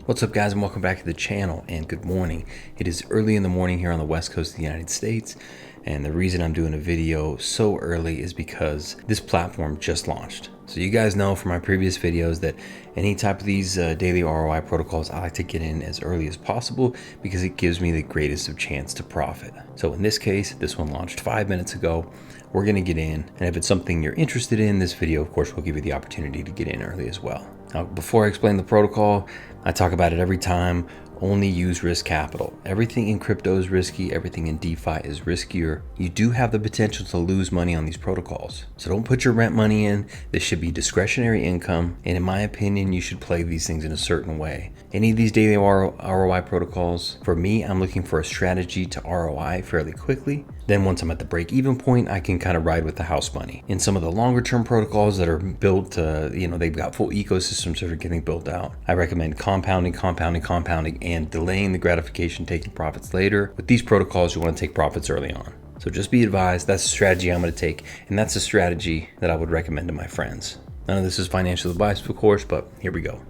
What's up guys, and welcome back to the channel, and good morning. It is early in the morning here on the west coast of the United States, and the reason I'm doing a video so early is because this platform just launched. So you guys know from my previous videos that any type of these daily ROI protocols, I like to get in as early as possible because it gives me the greatest of chance to profit. So in this case, this one launched 5 minutes ago. We're gonna get in, and if it's something you're interested in, this video of course will give you the opportunity to get in early as well. Now, before I explain the protocol, I talk about it every time. Only use risk capital. Everything in crypto is risky. Everything in DeFi is riskier. You do have the potential to lose money on these protocols. So don't put your rent money in. This should be discretionary income. And in my opinion, you should play these things in a certain way. Any of these daily ROI protocols, for me, I'm looking for a strategy to ROI fairly quickly. Then once I'm at the break-even point, I can kind of ride with the house money. In some of the longer-term protocols that are built, they've got full ecosystems that are getting built out. I recommend compounding, and delaying the gratification, taking profits later. With these protocols, you want to take profits early on. So just be advised, that's the strategy I'm going to take, and that's the strategy that I would recommend to my friends. None of this is financial advice, of course, but here we go.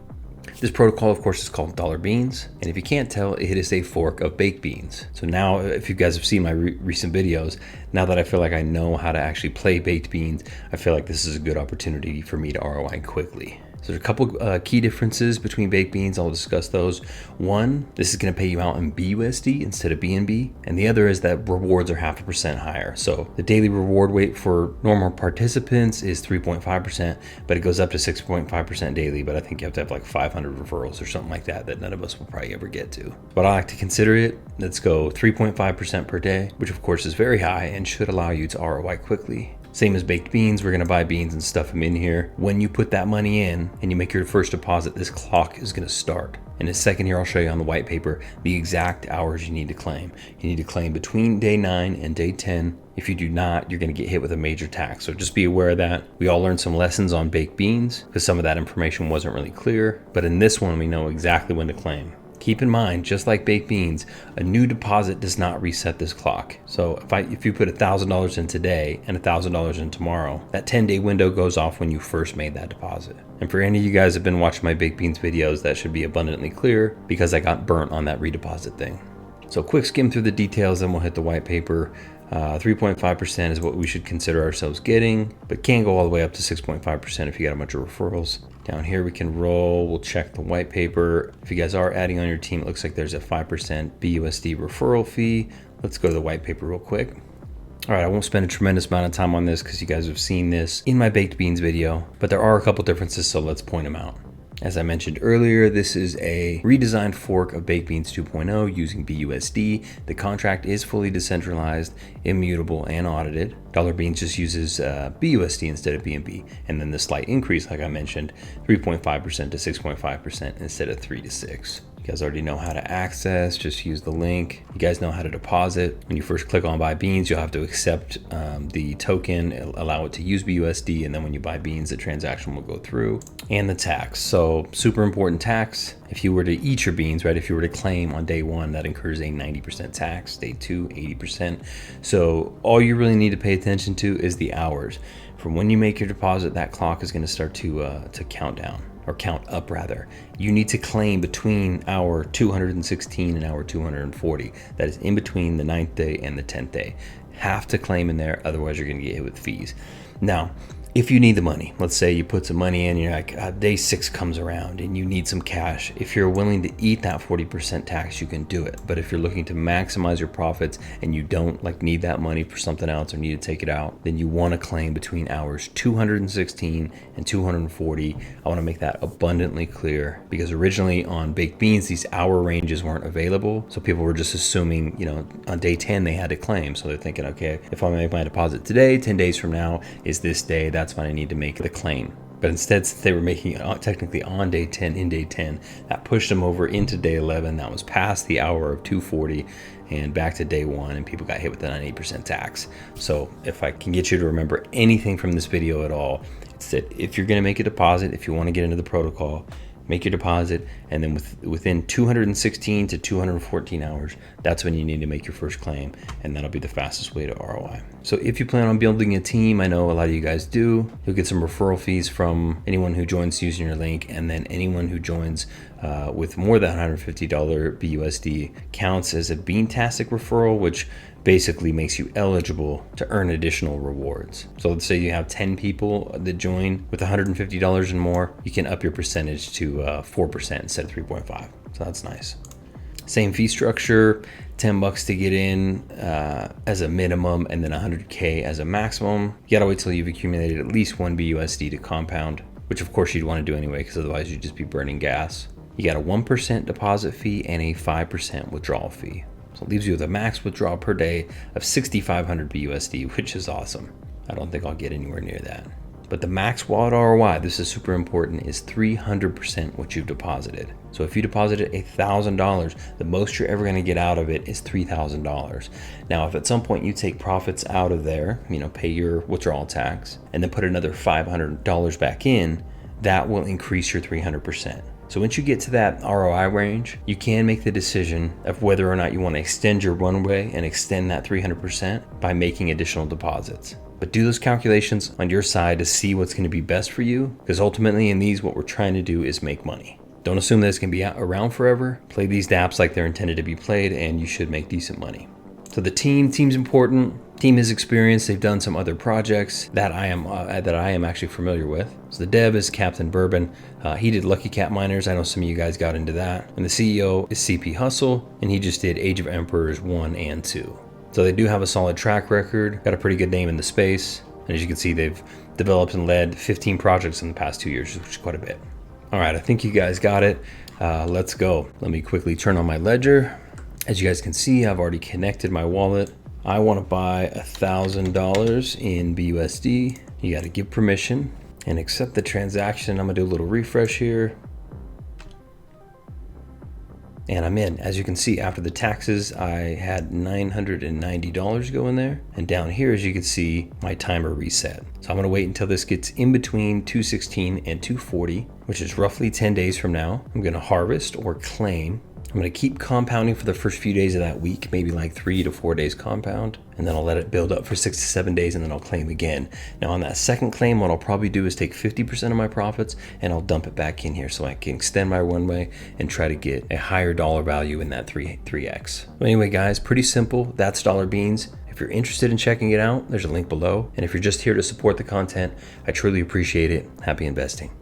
This protocol, of course, is called Dollar Beans, and if you can't tell, it is a fork of baked beans. So now, if you guys have seen my recent videos, now that I feel like I know how to actually play baked beans, I feel like this is a good opportunity for me to ROI quickly. So there's a couple key differences between baked beans. I'll discuss those. One, this is going to pay you out in BUSD instead of BNB, and the other is that rewards are 0.5% higher. So the daily reward weight for normal participants is 3.5%, but it goes up to 6.5% daily. But I think you have to have like 500 referrals or something like that none of us will probably ever get to. But I like to consider it. Let's go 3.5% per day, which of course is very high and should allow you to ROI quickly. Same as baked beans, we're gonna buy beans and stuff them in here. When you put that money in and you make your first deposit, this clock is gonna start. In a second here, I'll show you on the white paper the exact hours you need to claim. You need to claim between day 9 and day 10. If you do not, you're gonna get hit with a major tax. So just be aware of that. We all learned some lessons on baked beans because some of that information wasn't really clear, but in this one, we know exactly when to claim. Keep in mind, just like baked beans, a new deposit does not reset this clock. So if you put $1,000 in today and $1,000 in tomorrow, that 10-day window goes off when you first made that deposit. And for any of you guys that have been watching my baked beans videos, that should be abundantly clear because I got burnt on that redeposit thing. So quick skim through the details, then we'll hit the white paper. 3.5% is what we should consider ourselves getting, but can go all the way up to 6.5% if you got a bunch of referrals. Down here we can roll, we'll check the white paper. If you guys are adding on your team, it looks like there's a 5% BUSD referral fee. Let's go to the white paper real quick. All right, I won't spend a tremendous amount of time on this because you guys have seen this in my baked beans video, but there are a couple differences, so let's point them out. As I mentioned earlier, this is a redesigned fork of Baked Beans 2.0 using BUSD. The contract is fully decentralized, immutable, and audited. Dollar Beans just uses BUSD instead of BNB. And then the slight increase, like I mentioned, 3.5% to 6.5% instead of 3 to 6. You guys already know how to access, just use the link. You guys know how to deposit. When you first click on buy beans, you'll have to accept the token, allow it to use BUSD, and then when you buy beans, the transaction will go through. And the tax, so super important tax. If you were to eat your beans, right, if you were to claim on day 1, that incurs a 90% tax, day 2, 80%. So all you really need to pay attention to is the hours. From when you make your deposit, that clock is gonna start to count down. Or count up rather. You need to claim between hour 216 and hour 240. That is in between the 9th day and the 10th day. Have to claim in there, otherwise you're gonna get hit with fees. Now, if you need the money, let's say you put some money in, you're like, day 6 comes around and you need some cash. If you're willing to eat that 40% tax, you can do it. But if you're looking to maximize your profits and you don't need that money for something else or need to take it out, then you want to claim between hours 216 and 240. I want to make that abundantly clear because originally on baked beans, these hour ranges weren't available. So people were just assuming, on day 10, they had to claim. So they're thinking, okay, if I make my deposit today, 10 days from now is this day, that's when I need to make the claim. But instead, since they were making it technically on day 10, in day 10, that pushed them over into day 11. That was past the hour of 240 and back to day 1, and people got hit with the 98% tax. So if I can get you to remember anything from this video at all, it's that if you're gonna make a deposit, if you wanna get into the protocol, make your deposit And then within 216 to 214 hours, that's when you need to make your first claim, and that'll be the fastest way to ROI. So if you plan on building a team, I know a lot of you guys do, you'll get some referral fees from anyone who joins using your link, and then anyone who joins with more than $150 BUSD counts as a Beantastic referral, which basically makes you eligible to earn additional rewards. So let's say you have 10 people that join with $150 and more, you can up your percentage to 4% instead of 3.5. So that's nice. Same fee structure, 10 bucks to get in as a minimum, and then 100K as a maximum. You gotta wait till you've accumulated at least 1 BUSD to compound, which of course you'd wanna do anyway, because otherwise you'd just be burning gas. You got a 1% deposit fee and a 5% withdrawal fee. So it leaves you with a max withdrawal per day of 6,500 BUSD, which is awesome. I don't think I'll get anywhere near that. But the max wallet ROI, this is super important, is 300% what you've deposited. So if you deposited $1,000, the most you're ever gonna get out of it is $3,000. Now, if at some point you take profits out of there, pay your withdrawal tax, and then put another $500 back in, that will increase your 300%. So once you get to that ROI range, you can make the decision of whether or not you want to extend your runway and extend that 300% by making additional deposits. But do those calculations on your side to see what's going to be best for you, because ultimately in these, what we're trying to do is make money. Don't assume that it's going to be around forever. Play these dApps like they're intended to be played, and you should make decent money. So the team's important. Team is experienced. They've done some other projects that I am actually familiar with. So the dev is Captain Bourbon. He did Lucky Cat Miners. I know some of you guys got into that. And the CEO is CP Hustle, and he just did Age of Emperors 1 and 2. So they do have a solid track record, got a pretty good name in the space. And as you can see, they've developed and led 15 projects in the past 2 years, which is quite a bit. All right, I think you guys got it. Let's go. Let me quickly turn on my ledger. As you guys can see, I've already connected my wallet. I want to buy $1,000 in BUSD. You got to give permission and accept the transaction. I'm gonna do a little refresh here. And I'm in. As you can see, after the taxes, I had $990 go in there. And down here, as you can see, my timer reset. So I'm gonna wait until this gets in between 216 and 240, which is roughly 10 days from now. I'm gonna harvest or claim. I'm gonna keep compounding for the first few days of that week, maybe like 3 to 4 days compound, and then I'll let it build up for 6 to 7 days, and then I'll claim again. Now on that second claim, what I'll probably do is take 50% of my profits and I'll dump it back in here so I can extend my runway and try to get a higher dollar value in that 3x. Well, anyway, guys, pretty simple. That's Dollar Beans. If you're interested in checking it out, there's a link below. And if you're just here to support the content, I truly appreciate it. Happy investing.